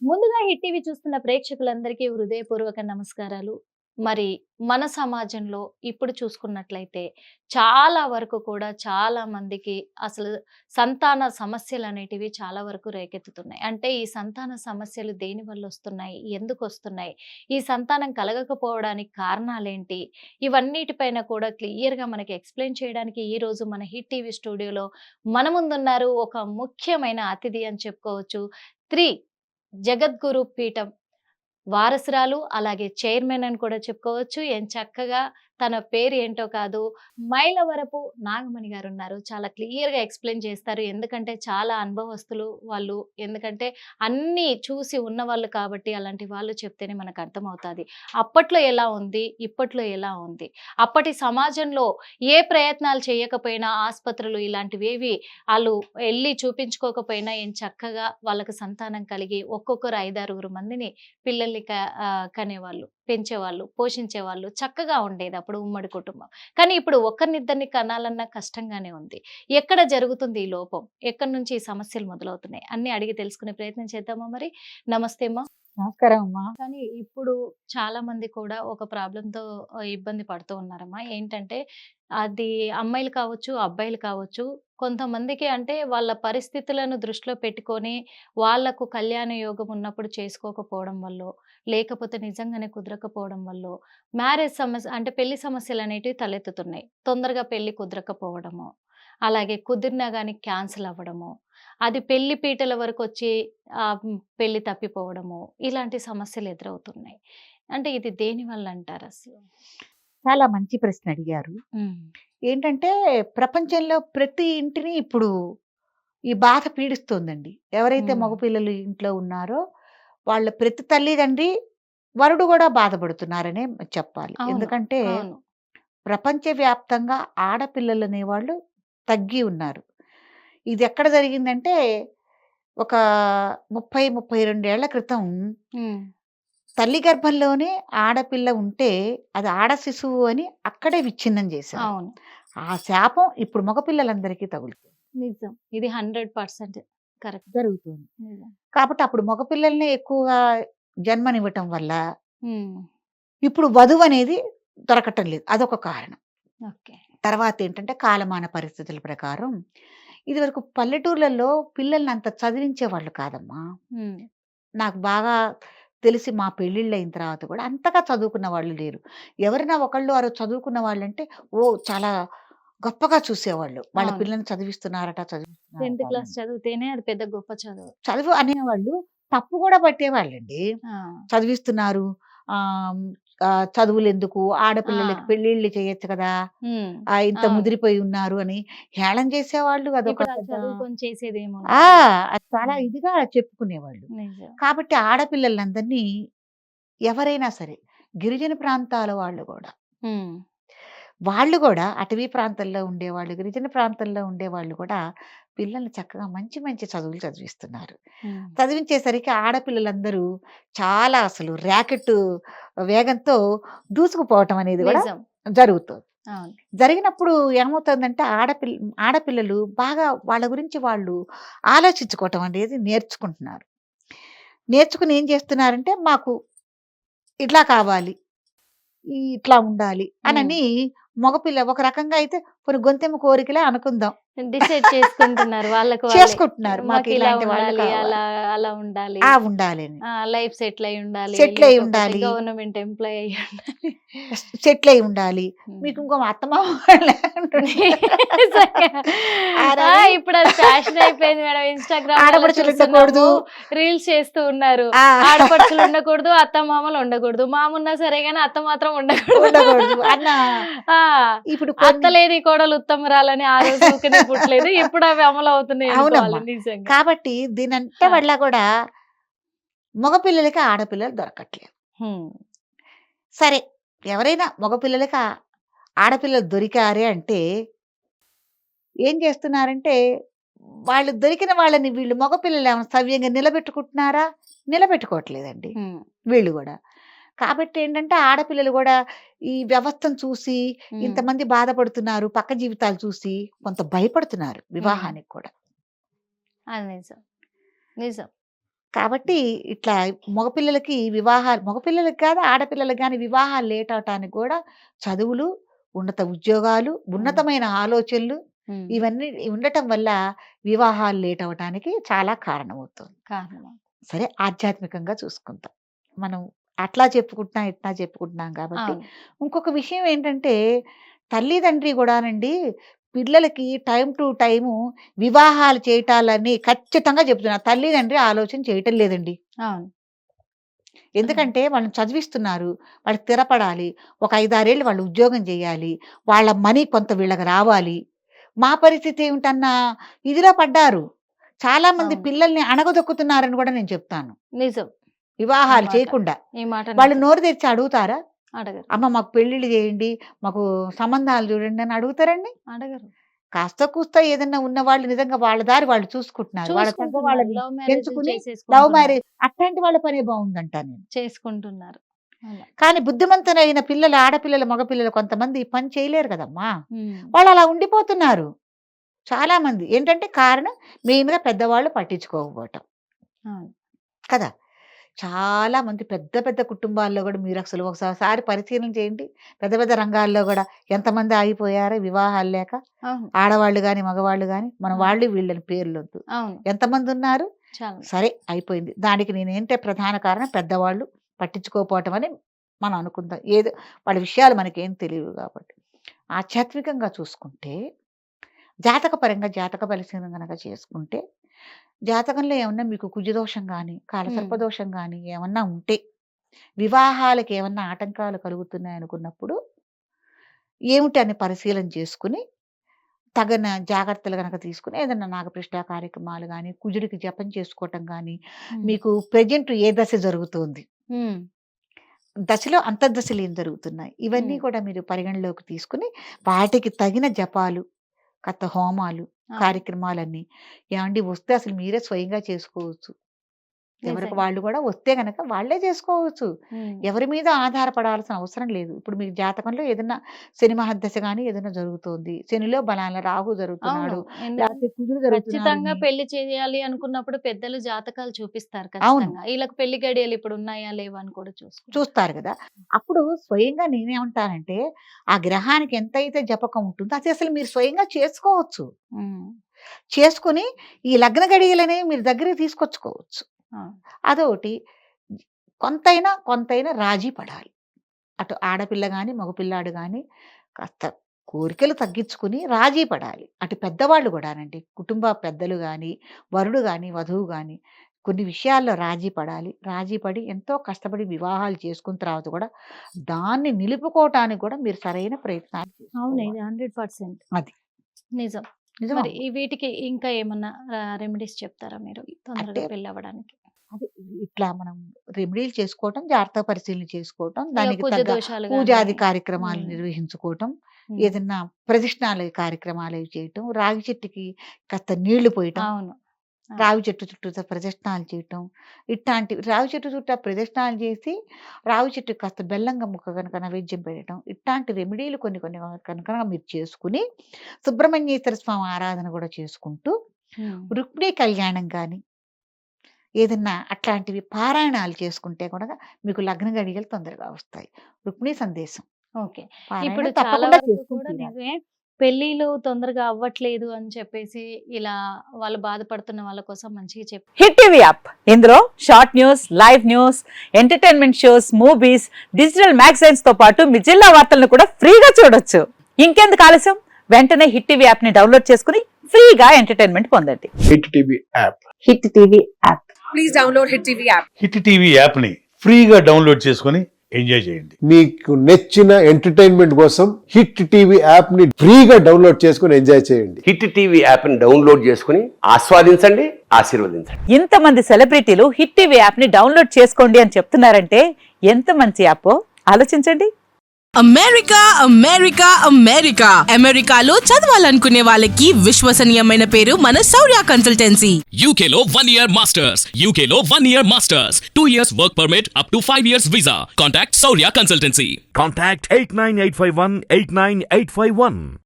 ముందుగా hit TV చూస్తున్న ప్రేక్షకులందరికీ హృదయపూర్వక నమస్కారాలు. మరి మన సమాజంలో ఇప్పుడు చూసుకున్నట్లయితే చాలా వరకు కూడా చాలా మందికి అసలు సంతాన సమస్యలనేటివి చాలా వరకు రేకెత్తుతున్నాయి. అంటే ఈ సంతాన సమస్యలు దేనివల్ల వస్తున్నాయి? ఎందుకొస్తున్నాయి? ఈ సంతానం కలగకపోవడానికి కారణాలేంటి? ఇవన్నిటిపైన కూడా క్లియర్‌గా మనకి ఎక్స్‌ప్లెయిన్ చేయడానికి ఈరోజు మన హిట్ టీవీ స్టూడియోలో మన ముందున్నారు ఒక ముఖ్యమైన అతిథి అని చెప్పుకోవచ్చు. 3 జగద్గురు పీఠం వారసురాలు, అలాగే చైర్మన్ అని కూడా చెప్పుకోవచ్చు. ఎంచక్కగా తన పేరు ఏంటో కాదు, మైలవరపు నాగమణి గారున్నారు. చాలా క్లియర్‌గా ఎక్స్‌ప్లెయిన్ చేస్తారు. ఎందుకంటే చాలా అనుభవస్తులు వాళ్ళు. ఎందుకంటే అన్నీ చూసి ఉన్నవాళ్ళు కాబట్టి అలాంటి వాళ్ళు చెప్తేనే మనకు అర్థమవుతాది. అప్పట్లో ఎలా ఉంది? ఇప్పట్లో ఎలా ఉంది? అప్పటి సమాజంలో ఏ ప్రయత్నాలు చేయకపోయినా ఆస్పత్రులు ఇలాంటివేవి ఆళ్ళు ఎళ్లి చూపించుకోకపోయినా ఎంచక్కగా వాళ్ళకి సంతానం కలిగి ఒక్కొక్కరు 5, 6 మందిని పిల్లల్ని కనేవాళ్ళు, పెంచేవాళ్ళు, పోషించేవాళ్ళు. చక్కగా ఉండేది అప్పుడు ఉమ్మడి కుటుంబం. కానీ ఇప్పుడు ఒకరినిద్దరిని కనాలన్నా కష్టంగానే ఉంది. ఎక్కడ జరుగుతుంది ఈ లోపం? ఎక్కడి నుంచి ఈ సమస్యలు మొదలవుతున్నాయి? అన్నీ అడిగి తెలుసుకునే ప్రయత్నం చేద్దామా మరి? నమస్తే అమ్మ. నమస్కారం అమ్మా. కానీ ఇప్పుడు చాలా మంది కూడా ఒక ప్రాబ్లమ్‌తో ఇబ్బంది పడుతూ ఉన్నారమ్మా. ఏంటంటే అది అమ్మాయిలు కావచ్చు, అబ్బాయిలు కావచ్చు. కొంతమందికి అంటే వాళ్ళ పరిస్థితులను దృష్టిలో పెట్టుకొని వాళ్ళకు కళ్యాణ యోగం ఉన్నప్పుడు చేసుకోకపోవడం వల్లో, లేకపోతే నిజంగానే కుదరకపోవడం వల్లో మ్యారేజ్ సమస్య అంటే పెళ్లి సమస్యలనేటివి తలెత్తుతున్నాయి. తొందరగా పెళ్లి కుదరకపోవడము, అలాగే కుదిరినా గాని క్యాన్సెల్ అవ్వడము, అది పెళ్లి పీటల వరకొచ్చి పెళ్లి తప్పిపోవడము, ఇలాంటి సమస్యలు ఎదురవుతున్నాయి. అంటే ఇది దేనివల్ల అంటారసలు? చాలా మంచి ప్రశ్న అడిగారు. హ్మ్. ఏంటంటే ప్రపంచంలో ప్రతి ఇంటిని ఇప్పుడు ఈ బాధ పీడిస్తోందండి. ఎవరైతే హ్మ్. మగపిల్లలు ఇంట్లో ఉన్నారో వాళ్ళ ప్రతి తల్లిదండ్రి, వరుడు గూడా బాధపడుతున్నారనే చెప్పాలి. అవును. ఎందుకంటే అవును. ప్రపంచవ్యాప్తంగా ఆడపిల్లలనేవాళ్ళు తగ్గి ఉన్నారు. ఇదెక్కడ జరిగిందంటే ఒక 30, 32 ఏళ్ల క్రితం హ్మ్. తల్లి గర్భంలోనే ఆడపిల్ల ఉంటే అది ఆడ శిశువు అని అక్కడే విచ్ఛిన్నం చేశారు. అవును. ఆ శాపం ఇప్పుడు మగపిల్లలందరికీ తగులుతుంది. నిజం. ఇది 100% కరెక్ట్. జరుగుతుంది. నిజం. కాబట్టి అప్పుడు మగపిల్లల్నే ఎక్కువగా జన్మనివ్వటం వల్ల హ్మ్. ఇప్పుడు వధువనేది దొరకటం లేదు. అదొక కారణం. ఓకే. తర్వాతేంటంటే కాలమాన పరిస్థితుల ప్రకారం ఇదివరకు పల్లెటూర్లలో పిల్లల్ని అంత చదివించేవాళ్ళు కాదమ్మా. హ్మ్. నాకు బాగా తెలిసి మా పెళ్ళిళ్ళయిన తర్వాత కూడా అంతగా చదువుకున్న వాళ్ళు లేరు. ఎవరైనా ఒకళ్ళు ఆరో చదువుకున్న వాళ్ళంటే ఓహ్! చాలా గొప్పగా చూసేవాళ్ళు. వాళ్ళ అవును. పిల్లల్ని చదివిస్తున్నారట, చదివిస్తున్నారట 10థ్ అని. క్లాస్ చదివితేనే అది పెద్ద గొప్ప చదువు. చదువు అనేవాళ్ళు. తప్పు కూడా పట్టేవాళ్ళండి. ఆ! చదివిస్తున్నారు. ఆహ్, చదువులెందుకు ఆడపిల్లలకి ఆ! పెళ్ళిళ్ళు చేయొచ్చు కదా! హ్మ్. ఇంత అవును. ముదిరిపోయి ఉన్నారు అని హేళన చేసేవాళ్ళు. అదొక ఇప్పుడు ఆ పెద్ద చదువుకొని ఆ! చేసేదేమున్నది? అది చాలా హ్మ్. ఇదిగా చెప్పుకునేవాళ్ళు. నిజం. కాబట్టి ఆడపిల్లలందరినీ ఎవరైనా సరే, గిరిజన ప్రాంతాల వాళ్ళు గూడా, హ్మ్. వాళ్ళు గూడా అటవీ ప్రాంతాల్లో ఉండేవాళ్ళు, గిరిజన ప్రాంతాల్లో ఉండేవాళ్ళు కూడా పిల్లల్ని చక్కగా మంచి మంచి చదువులు చదివిస్తున్నారు. హ్మ్. చదివించేసరికి ఆడపిల్లలందరూ చాలా అసలు ర్యాకెట్టు వేగంతో దూసుకుపోవటం అనేది గూడా నిజం. జరుగుతోంది. అవును. జరిగినప్పుడు ఏమవుతుందంటే ఆడపిల్లలు బాగా వాళ్ళ గురించి వాళ్ళు ఆలోచించుకోవటం అనేది నేర్చుకుంటున్నారు. నేర్చుకుని ఏం చేస్తున్నారంటే మాకు ఇట్లా కావాలి. ఇట్లా ఉండాలి హ్మ్. అనని మగపిల్ల ఒక రకంగా అయితే పోనీ గొంతెమ్మ కోరికలే అనుకుందాం. డిసైడ్ చేసుకుంటున్నారు వాళ్ళకి వాళ్ళే. చేసుకుంటున్నారు. మాకు మాకిలా ఇలాంటి వాళ్ళు ఉండాలి, కావాలి. అలా ఉండాలి. ఉండాలని. లైఫ్ సెటిల్ అయ్యి ఉండాలి. సెటిల్ అయ్యి లేకపోతే ఉండాలి. గవర్నమెంట్ ఎంప్లాయీ అయ్యి ఉండాలి. సెటిల్ అయ్యి ఉండాలి. మీకు హ్మ్. ఇంకో అత్తమామ వాళ్ళు నిజంగా. అనని ఇప్పుడది ఫ్యాషన్ అయిపోయింది మేడం. ఇన్‌స్టాగ్రామ్‌లలో ఆడపడుచులు ఉండకూడదు. చూస్తున్నాము. రీల్స్ చేస్తూ ఉన్నారు. ఆ! ఆడపడుచులు ఉండకూడదు, అత్తమామలు ఉండకూడదు. మామున్నా సరే గాని అత్త మాత్రం ఉండకూడదు. ఉండకూడదు అన్న ఆ! ఇప్పుడు అత్త కొన్ని లేని కోడలు ఉత్తమురాలని ఆ రోజు ఊకనే పుట్టలేదు. ఇప్పుడు అవి అమలవుతున్నాయి అనుకోవాలి అవునమ్మా. నిజంగా. కాబట్టి దీనంతా ఆ! వల్ల గూడా మగపిల్లలకి ఆడపిల్లలు దొరకట్లేదు. హ్మ్. సరే ఎవరైనా మగపిల్లలకి ఆడపిల్లలు దొరికారే అంటే ఏం చేస్తున్నారంటే, వాళ్ళు దొరికిన వాళ్ళని వీళ్ళు మగపిల్లలేమన్నా సవ్యంగా నిలబెట్టుకుంటున్నారా? నిలబెట్టుకోవట్లేదండి హ్మ్. వీళ్ళు గూడా. కాబట్టి ఏంటంటే, ఆడపిల్లలు గూడా ఈ వ్యవస్థను చూసి హ్మ్. ఇంతమంది బాధపడుతున్నారు, పక్క జీవితాలు చూసి కొంత భయపడుతున్నారు హ్మ్. వివాహానికి కూడా. అది నిజం. నిజం. కాబట్టి ఇట్లా మగపిల్లలకి కాదు, ఆడపిల్లలకి గాని వివాహాలు లేట్ అవ్వటానికి గూడా చదువులు, ఉన్నత ఉద్యోగాలు, హ్మ్. ఉన్నతమైన ఆలోచనలు హ్మ్. ఇవన్నీ ఉండటం వల్ల వివాహాలు లేట్ అవ్వటానికి చాలా కారణమవుతుంది. కారణం. సరే, ఆధ్యాత్మికంగా చూసుకుందాం. మనం అట్లా చెప్పుకుంటున్నాం, ఇట్లా చెప్పుకుంటున్నాం కాబట్టి, అవును. ఇంకొక విషయం ఏంటంటే, తల్లిదండ్రి గూడానండి పిల్లలకి టైమ్ టు టైము వివాహాలు చేయటాలని ఖచ్చితంగా చెప్తున్నారు. తల్లిదండ్రి ఆలోచన చేయటం లేదండి. అవును. అవును. ఎందుకంటే వాళ్ళని చదివిస్తున్నారు. వాళ్ళు స్థిరపడాలి. ఒక 5, 6 ఏళ్ళు వాళ్ళు ఉద్యోగం చేయాలి. వాళ్ళ మనీ కొంత వీళ్ళకి రావాలి. మా పరిస్థితి ఏమిటన్నా ఇదిలో పడ్డారు. చాలామంది అవును. పిల్లల్ని అణగదొక్కుతున్నారని కూడా నేను చెప్తాను. నిజం. ఈ వివాహాలు మాట. చేయకుండా. ఈ మాట వాళ్ళు నిజం. నోరు తెరిచి అడుగుతారా? అడగరు. అమ్మ మాకు పెళ్ళిళ్ళు చేయండి, మాకు సంబంధాలు చూడండి అని అడుగుతారండి? అడగరు. కాస్తో కూస్తో ఏదన్నా ఉన్నవాళ్ళు నిజంగా వాళ్ళ దారి వాళ్ళు చూసుకుంటున్నారు. వాళ్ళ తగ్గ చూసుకుంటున్నారు. వాళ్ళని లవ్ మ్యారేజులు ఎంచుకుని లవ్ చేసేసుకుంటున్నారు. మ్యారేజ్ అట్లాంటి వాళ్ళ పనే బావుందంటా నేను. చేసుకుంటున్నారు. అలా. కానీ బుద్ధిమంతులైన పిల్లలు, ఆడపిల్లలు, మగపిల్లలు కొంతమంది ఈ పని చేయలేరు కదమ్మా! హ్మ్. వాళ్ళలా ఉండిపోతున్నారు. చాలామంది. ఏంటంటే కారణం మెయిన్‌గా పెద్దవాళ్ళు పట్టించుకోకపోవటం. అవును. కదా! చాలా మంది పెద్ద పెద్ద కుటుంబాల్లో గూడా మీరసలు ఒకసారి పరిశీలన చేయండి. పెద్ద పెద్ద రంగాల్లో గూడా ఎంతమంది ఆగిపోయారో వివాహాలు లేక. అవును. ఆడవాళ్ళు గాని, మగవాళ్ళు గాని, మనం అవును. వాళ్ళు వీళ్ళని పేర్లొద్దు. అవును. ఎంతమందున్నారు? చాలా. సరే, అయిపోయింది. దానికి నేనేంటే ప్రధాన కారణం పెద్దవాళ్ళు పట్టించుకోకపోవటం అని మనం అనుకుందాం. ఏదో వాళ్ళ విషయాలు మనకేం తెలియవు గాబట్టి. ఆధ్యాత్మికంగా చూసుకుంటే, జాతక పరిశీలన గనక చేసుకుంటే, జాతకంలో ఏమన్నా మీకు కుజదోషం గాని, హ్మ్. కాలసర్పదోషం గాని ఏమన్నా ఉంటే, వివాహాలకి ఏమన్నా ఆటంకాలు కలుగుతున్నాయనుకున్నప్పుడు, ఏమిటని పరిశీలన చేసుకొని, తగిన జాగ్రత్తలు గనక తీసుకొని, ఏదన్నా నాగప్రతిష్ఠ కార్యక్రమాలు గాని, కుజుడికి జపం చేసుకోవటం గాని, హ్మ్. మీకు ప్రెజెంట్ ఏ దశ జరుగుతోంది? హ్మ్. దశలో అంతర్దశలు ఏం జరుగుతున్నాయి? ఇవన్నీ హ్మ్. కూడా మీరు పరిగణలోకి తీసుకొని, వాటికి తగిన జపాలు, హోమాలు, అవును. కార్యక్రమాలన్నీ ఏవండీ వస్తే అసలు మీరే స్వయంగా చేసుకోవచ్చు. ఎవరికి నిజంగా. వాళ్ళు గూడా వస్తే గనక వాళ్ళే చేసుకోవచ్చు. హ్మ్. ఎవరి మీద ఆధారపడాల్సిన అవసరం లేదు. ఇప్పుడు మీ జాతకంలో ఏదన్నా శని మహర్దశ గాని ఏదైనా జరుగుతోంది. శనిలో బలాన రాహు అవును. జరుగుతున్నాడు. ఎందుకంటే లేకపోతే కుజుడు జరుగుతున్నాడు ఖచ్చితంగా మీ పెళ్లి చేయాలి అనుకున్నప్పుడు పెద్దలు జాతకాలు చూపిస్తారు అవును. ఖచ్చితంగా. ఈళ్ళకి పెళ్లి గడియలు ఇప్పుడు ఉన్నాయా? లేవా? అని కూడా చూసుకుంటారు. చూస్తారు గదా! అప్పుడు స్వయంగా నేనేమంటానంటే, ఆ గ్రహానికి ఎంతైతే జపకం ఉంటుందో అది అసలు మీరు స్వయంగా చేసుకోవచ్చు. హ్మ్. చేసుకొని ఈ లగ్న గడియలనేవి మీరు దగ్గరికి తీసుకొచ్చుకోవచ్చు. అవును. అదోటి. కొంతైనా రాజీ పడాలి. అటు ఆడపిల్ల గాని, మగపిల్లాడు గాని కాస్త కోరికలు తగ్గించుకొని రాజీ పడాలి. అటు పెద్దవాళ్ళు గూడానండి. కుటుంబ పెద్దలు గాని, వరుడు గాని, వధువు గాని కొన్ని విషయాల్లో రాజీ పడాలి. రాజీ పడి ఎంతో కష్టపడి వివాహాలు చేసుకున్న తర్వాత గూడా దాన్ని నిలుపుకోవటానికి గూడా మీరు సరైన ప్రయత్నాలు అవును. చేసుకోవాలి. ఇది 100% అది. నిజం. మరి నిజమమ్మా. ఈ వీటికి ఇంకా ఏమన్నా రెమెడీస్ చెప్తారా మీరు? అంటే తొందరగా పెళ్లవ్వడానికి? అది ఇట్లా మనం రెమెడీలు చేసుకోవటం, జాగ్రత్త పరిశీలన చేసుకోవటం, ఇగ దానికి కుజ తగ్గ దోషాలు గాని పూజాది కార్యక్రమాలు హ్మ్. నిర్వహించుకోవటం, హ్మ్. ఏదన్నా ప్రదక్షిణాలు కార్యక్రమాలవి చేయటం, రాగి చెట్టుకి కాస్త నీళ్లు పోయటం, అవును. అవును. రావి చెట్టు చుట్టూతా ప్రదక్షిణాలు చేయటం, ఇట్లాంటివి రావి చెట్టు చుట్టూ ప్రదక్షిణాలు చేసి, రావి చెట్టుకి కాస్త బెల్లంగా ముక్క గనక నైవేద్యం పెట్టడం, ఇట్లాంటి రెమెడీలు కొన్ని కొన్ని కనుక మీరు చేసుకుని, సుబ్రహ్మణ్యేశ్వర స్వామి ఆరాధన కూడా చేసుకుంటూ, హ్మ్. రుక్మిణీ కళ్యాణం గాని ఏదన్నా అట్లాంటివి పారాయణాలు చేసుకుంటే గనక మీకు లగ్న గడియలు తొందరగా వస్తాయి. రుక్మిణీ సందేశం ఓకే. ఇప్పుడు పారాయణం చాలా తప్పకుండా వరకు చేసుకొని కూడా తీరాలి. నిజమే. పెళ్ళిళ్ళు తొందరగా అవ్వట్లేదు అని చెప్పేసి ఇలా వాళ్ళు బాధపడుతున్న వాళ్ళ కోసం మంచిగా హిట్ టీవీ యాప్ ఇందులో short news, live news, entertainment shows, movies, digital magazines తో పాటు మీ జిల్లా వార్తలను కూడా ఫ్రీగా చూడొచ్చు. ఇంకెందుకు ఆలస్యం? వెంటనే హిట్ టీవీ యాప్ ని డౌన్లోడ్ చేసుకుని ఫ్రీగా ఎంటర్టైన్మెంట్ పొందండి. Hit TV app. Hit TV app. Hit TV యాప్ని ఫ్రీగా డౌన్లోడ్ చేసుకొని ఎంజాయ్ చేయండి. మీకు నచ్చిన ఎంటర్టైన్మెంట్ కోసం హిట్ టీవీ యాప్ ని ఫ్రీగా డౌన్లోడ్ చేసుకుని ఎంజాయ్ చేయండి. హిట్ టీవీ యాప్ని డౌన్లోడ్ చేసుకుని ఆస్వాదించండి, ఆశీర్వదించండి. ఇంతమంది సెలబ్రిటీలు హిట్ టీవీ యాప్ ని డౌన్లోడ్ చేసుకోండి అని చెప్తున్నారంటే ఎంత మంచి యాప్ ఆలోచించండి. అమెరికాలో చదవాలనుకునే వాళ్ళకి విశ్వసనీయమైన పేరు మన శౌర్య కన్సల్టెన్సీ. UK లో 1 year masters. UK లో 1 year masters. 2 years work permit up to 5 years visa. Contact Saurya Consultancy. Contact 89851 89851.